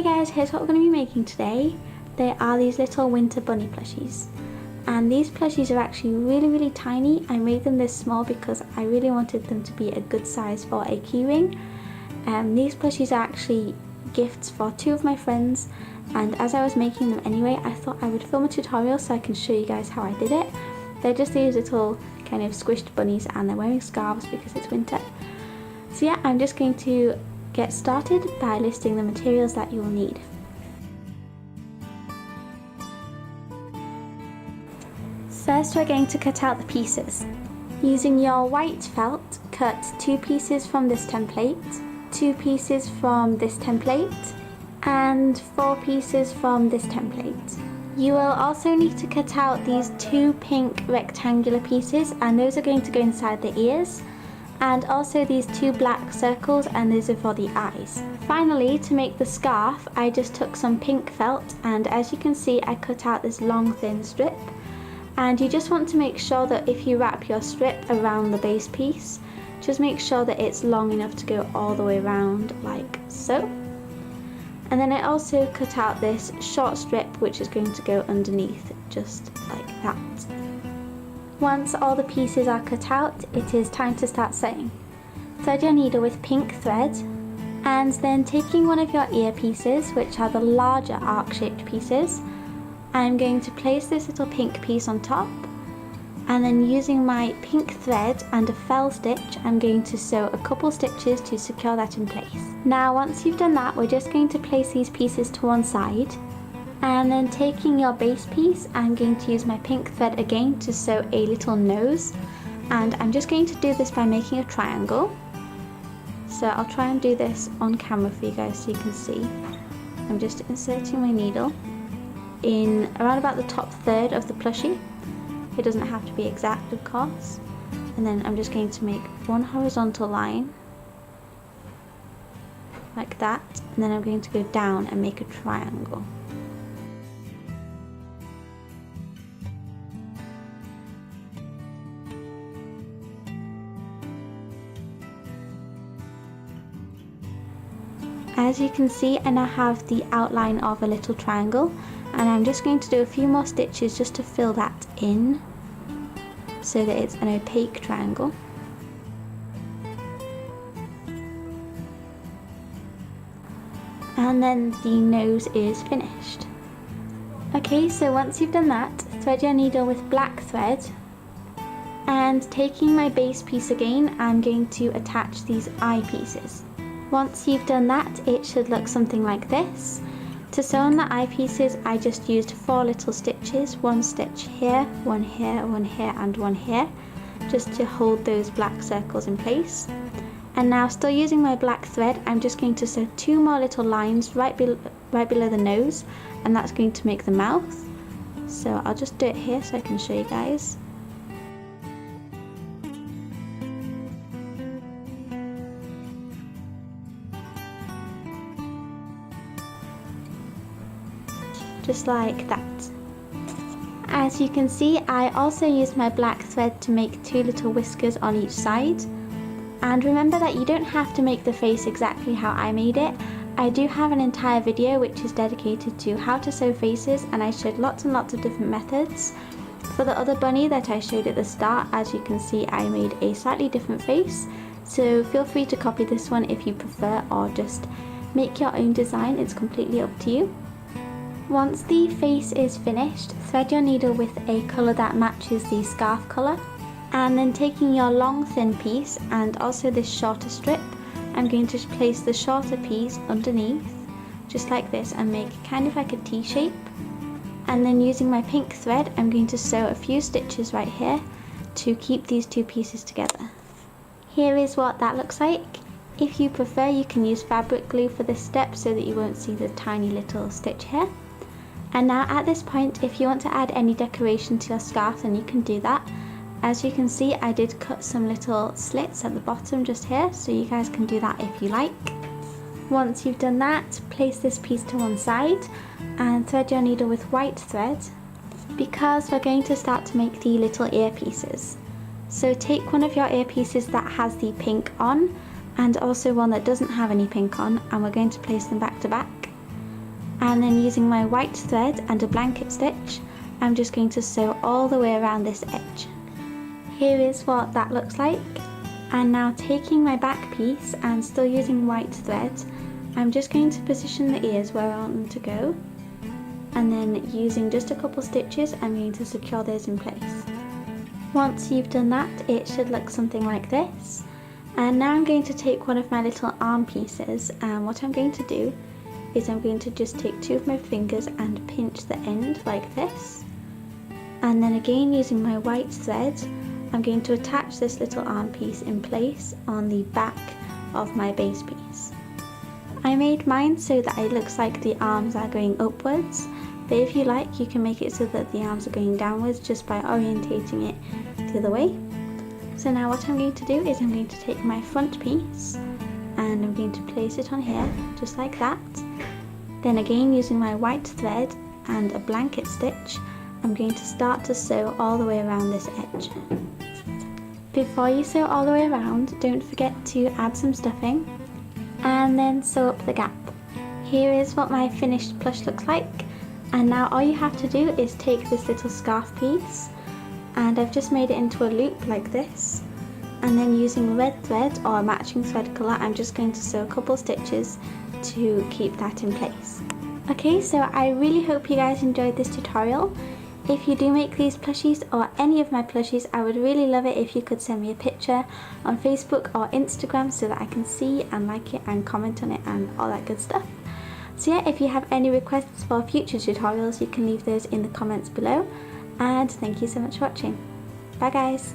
Hey guys, here's what we're going to be making today. They are these little winter bunny plushies. And these plushies are actually really tiny. I made them this small because I really wanted them to be a good size for a keyring. These plushies are actually gifts for two of my friends, and as I was making them anyway, I thought I would film a tutorial so I can show you guys how I did it. They're just these little kind of squished bunnies and they're wearing scarves because it's winter. So yeah, I'm just going to get started by listing the materials that you will need. First, we're going to cut out the pieces. Using your white felt, cut 2 pieces from this template, 2 pieces from this template, and 4 pieces from this template. You will also need to cut out these 2 pink rectangular pieces, and those are going to go inside the ears, and also these 2 black circles, and those are for the eyes. Finally, to make the scarf, I just took some pink felt, and as you can see, I cut out this long thin strip. And you just want to make sure that if you wrap your strip around the base piece, just make sure that it's long enough to go all the way around like so. And then I also cut out this short strip which is going to go underneath, just like that. Once all the pieces are cut out, it is time to start sewing. Thread your needle with pink thread, and then taking one of your ear pieces, which are the larger arc-shaped pieces, I'm going to place this little pink piece on top, and then using my pink thread and a fell stitch, I'm going to sew a couple stitches to secure that in place. Now once you've done that, we're just going to place these pieces to one side, and then taking your base piece, I'm going to use my pink thread again to sew a little nose, and I'm just going to do this by making a triangle. So I'll try and do this on camera for you guys so you can see. I'm just inserting my needle in around about the top third of the plushie. It doesn't have to be exact, of course. And then I'm just going to make one horizontal line like that, and then I'm going to go down and make a triangle. As you can see, I now have the outline of a little triangle, and I'm just going to do a few more stitches just to fill that in so that it's an opaque triangle. And then the nose is finished. Okay, so once you've done that, thread your needle with black thread, and taking my base piece again, I'm going to attach these eye pieces. Once you've done that, it should look something like this. To sew on the eye pieces, I just used 4 little stitches, 1 stitch here, 1 here, 1 here, and 1 here, just to hold those black circles in place. And now, still using my black thread, I'm just going to sew 2 more little lines right below the nose, and that's going to make the mouth. So I'll just do it here so I can show you guys. Just like that. As you can see, I also used my black thread to make 2 little whiskers on each side. And remember that you don't have to make the face exactly how I made it. I do have an entire video which is dedicated to how to sew faces, and I showed lots and lots of different methods. For the other bunny that I showed at the start, as you can see, I made a slightly different face. So feel free to copy this one if you prefer, or just make your own design. It's completely up to you. Once the face is finished, thread your needle with a colour that matches the scarf colour, and then taking your long thin piece and also this shorter strip, I'm going to place the shorter piece underneath, just like this, and make kind of like a T shape. And then using my pink thread, I'm going to sew a few stitches right here to keep these 2 pieces together. Here is what that looks like. If you prefer, you can use fabric glue for this step so that you won't see the tiny little stitch here. And now at this point, if you want to add any decoration to your scarf, then you can do that. As you can see, I did cut some little slits at the bottom just here, so you guys can do that if you like. Once you've done that, place this piece to one side and thread your needle with white thread, because we're going to start to make the little ear pieces. So take one of your ear pieces that has the pink on, and also one that doesn't have any pink on, and we're going to place them back to back. And then using my white thread and a blanket stitch, I'm just going to sew all the way around this edge. Here is what that looks like. And now taking my back piece and still using white thread, I'm just going to position the ears where I want them to go. And then using just a couple stitches, I'm going to secure those in place. Once you've done that, it should look something like this. And now I'm going to take one of my little arm pieces, and what I'm going to do is I'm going to just take two of my fingers and pinch the end like this. And then again, using my white thread, I'm going to attach this little arm piece in place on the back of my base piece. I made mine so that it looks like the arms are going upwards, but if you like, you can make it so that the arms are going downwards just by orientating it the other way. So now what I'm going to do is I'm going to take my front piece and I'm going to place it on here just like that. Then again, using my white thread and a blanket stitch, I'm going to start to sew all the way around this edge. Before you sew all the way around, don't forget to add some stuffing and then sew up the gap. Here is what my finished plush looks like, and now all you have to do is take this little scarf piece, and I've just made it into a loop like this, and then using red thread or a matching thread colour, I'm just going to sew a couple stitches to keep that in place. Okay, so I really hope you guys enjoyed this tutorial. If you do make these plushies or any of my plushies, I would really love it if you could send me a picture on Facebook or Instagram so that I can see and like it and comment on it and all that good stuff. So yeah, if you have any requests for future tutorials, you can leave those in the comments below. And thank you so much for watching. Bye guys!